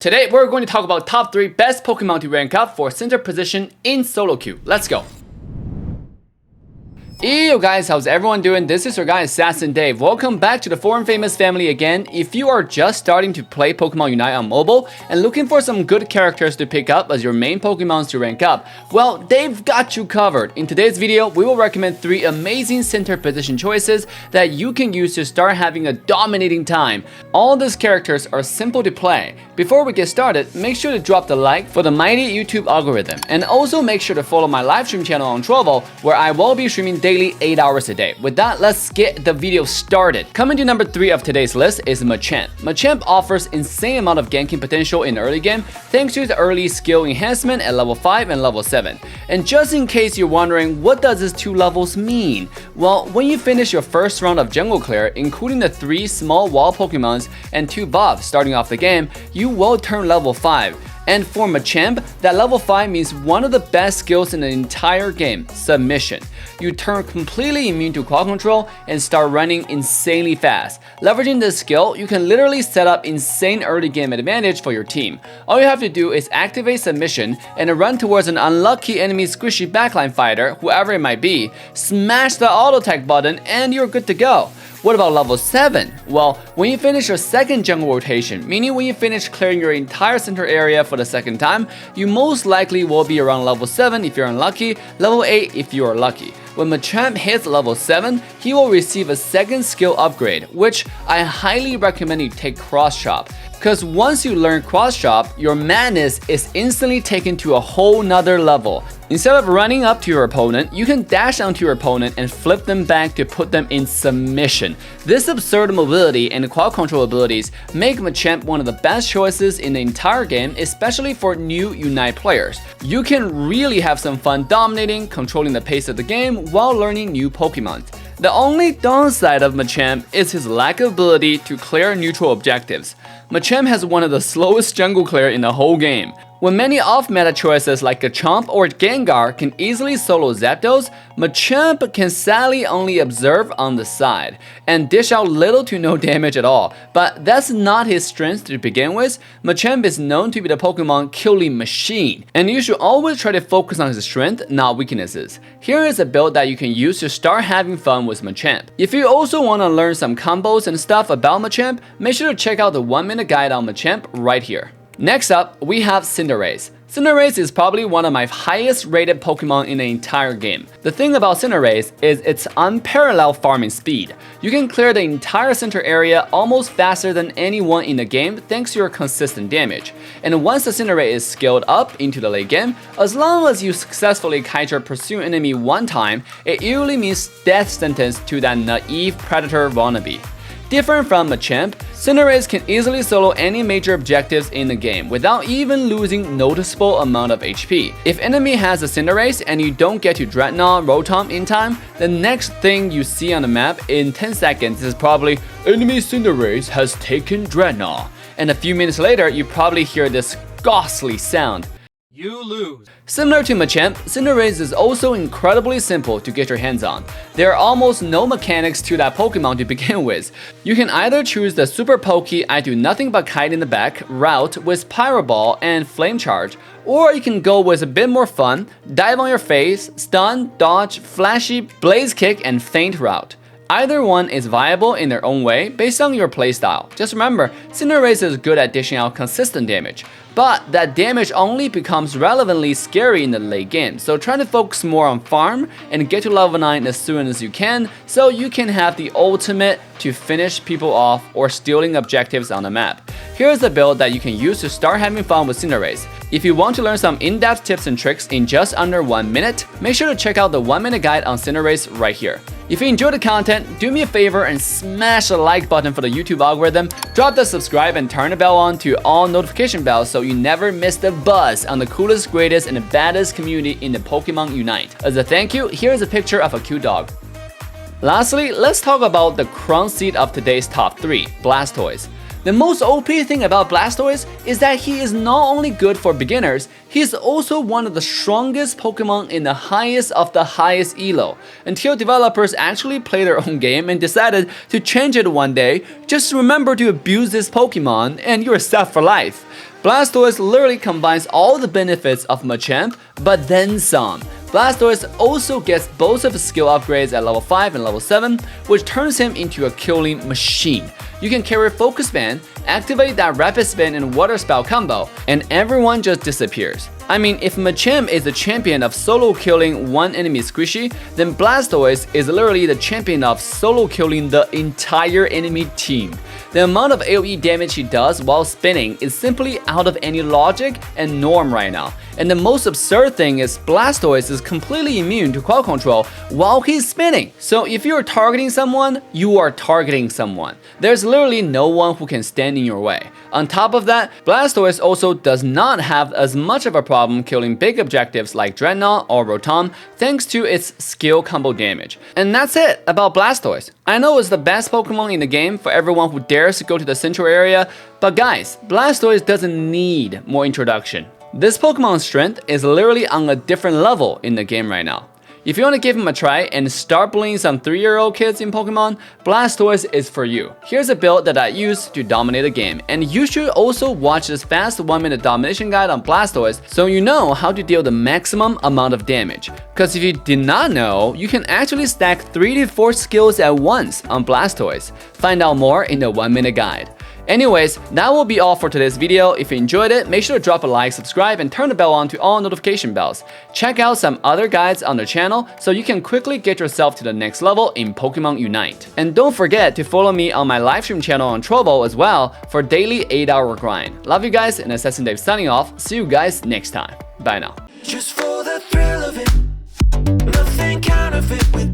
Today we're going to talk about top 3 best Pokemon to rank up for center position in solo queue. Let's go! Yo guys, how's everyone doing? This is your guy Assassin Dave. Welcome back to the foreign famous family again. If you are just starting to play Pokemon Unite on mobile and looking for some good characters to pick up as your main Pokemons to rank up, well, they've got you covered. In today's video, we will recommend 3 amazing center position choices that you can use to start having a dominating time. All these characters are simple to play. Before we get started, make sure to drop the like for the mighty YouTube algorithm, and also make sure to follow my live stream channel on Trovo, where I will be streaming daily 8 hours a day. With that, let's get the video started. Coming to number 3 of today's list is Machamp. Machamp offers insane amount of ganking potential in the early game thanks to the early skill enhancement at level 5 and level 7. And just in case you're wondering what does these 2 levels mean? Well, when you finish your first round of jungle clear, including the 3 small wall Pokemons and 2 buffs starting off the game, you will turn level 5. And for Machamp, that level 5 means one of the best skills in the entire game, Submission. You turn completely immune to quad control and start running insanely fast. Leveraging this skill, you can literally set up insane early game advantage for your team. All you have to do is activate Submission and run towards an unlucky enemy squishy backline fighter, whoever it might be, smash the auto attack button, and you're good to go. What about level 7? Well, when you finish your second jungle rotation, meaning when you finish clearing your entire center area for the second time, you most likely will be around level 7 if you're unlucky, level 8 if you are lucky. When Machamp hits level 7, he will receive a second skill upgrade, which I highly recommend you take Cross Chop. Cause once you learn Cross Chop, your madness is instantly taken to a whole nother level. Instead of running up to your opponent, you can dash onto your opponent and flip them back to put them in submission. This absurd mobility and quad control abilities make Machamp one of the best choices in the entire game, especially for new Unite players. You can really have some fun dominating, controlling the pace of the game while learning new Pokemon. The only downside of Machamp is his lack of ability to clear neutral objectives. Machamp has one of the slowest jungle clear in the whole game. When many off-meta choices like Machamp or Gengar can easily solo Zapdos, Machamp can sadly only observe on the side and dish out little to no damage at all. But that's not his strength to begin with. Machamp is known to be the Pokemon killing machine, and you should always try to focus on his strength, not weaknesses. Here is a build that you can use to start having fun with Machamp. If you also want to learn some combos and stuff about Machamp, make sure to check out the 1-minute guide on Machamp right here. Next up, we have Cinerace. Cinerace is probably one of my highest rated Pokemon in the entire game. The thing about Cinerace is its unparalleled farming speed. You can clear the entire center area almost faster than anyone in the game thanks to your consistent damage. And once the Cinerace is scaled up into the late game, as long as you successfully kite your pursuing enemy one time, it usually means death sentence to that naive predator wannabe. Different from Machamp, Cinerace can easily solo any major objectives in the game without even losing noticeable amount of HP. If enemy has a Cinerace and you don't get to Dreadnought Rotom in time, the next thing you see on the map in 10 seconds is probably enemy Cinerace has taken Dreadnought. And a few minutes later, you probably hear this ghastly sound. You lose. Similar to Machamp, Cinerace is also incredibly simple to get your hands on. There are almost no mechanics to that Pokemon to begin with. You can either choose the Super Poke I do nothing but kite in the back route with Pyro Ball and Flame Charge, or you can go with a bit more fun, dive on your face, stun, dodge, flashy, blaze kick, and feint route. Either one is viable in their own way based on your playstyle. Just remember, Cinerace is good at dishing out consistent damage, but that damage only becomes relevantly scary in the late game, so try to focus more on farm and get to level 9 as soon as you can so you can have the ultimate to finish people off or stealing objectives on the map. Here's a build that you can use to start having fun with Cinerace. If you want to learn some in-depth tips and tricks in just under 1 minute, make sure to check out the 1-minute guide on Cinerace right here. If you enjoyed the content, do me a favor and smash the like button for the YouTube algorithm, drop the subscribe and turn the bell on to all notification bells so you never miss the buzz on the coolest, greatest, and the baddest community in the Pokemon Unite. As a thank you, here's a picture of a cute dog. Lastly, let's talk about the crown seat of today's top 3, Blastoise. The most OP thing about Blastoise is that he is not only good for beginners, he is also one of the strongest Pokemon in the highest of the highest elo. Until developers actually played their own game and decided to change it one day, just remember to abuse this Pokemon and you're set for life. Blastoise literally combines all the benefits of Machamp, but then some. Blastoise also gets both of his skill upgrades at level 5 and level 7, which turns him into a killing machine. You can carry Focus Band, activate that Rapid Spin and Water Spout combo, and everyone just disappears. I mean, if Machamp is the champion of solo killing one enemy squishy, then Blastoise is literally the champion of solo killing the entire enemy team. The amount of AoE damage he does while spinning is simply out of any logic and norm right now. And the most absurd thing is Blastoise is completely immune to crowd control while he's spinning. So if you're targeting someone, you are targeting someone. There's literally no one who can stand in your way. On top of that, Blastoise also does not have as much of a problem killing big objectives like Dreadnought or Rotom thanks to its skill combo damage. And that's it about Blastoise. I know it's the best Pokemon in the game for everyone who dares to go to the central area, but guys, Blastoise doesn't need more introduction. This Pokemon's strength is literally on a different level in the game right now. If you want to give him a try and start bullying some 3-year-old kids in Pokemon, Blastoise is for you. Here's a build that I use to dominate the game, and you should also watch this fast 1-minute domination guide on Blastoise so you know how to deal the maximum amount of damage. Cause if you did not know, you can actually stack 3 to 4 skills at once on Blastoise. Find out more in the 1-minute guide. Anyways, that will be all for today's video. If you enjoyed it, make sure to drop a like, subscribe, and turn the bell on to all notification bells. Check out some other guides on the channel so you can quickly get yourself to the next level in Pokemon Unite. And don't forget to follow me on my livestream channel on Trovo as well for daily 8-hour grind. Love you guys, and Assassin Dave signing off. See you guys next time. Bye now. Just for the thrill of it, nothing counterfeit with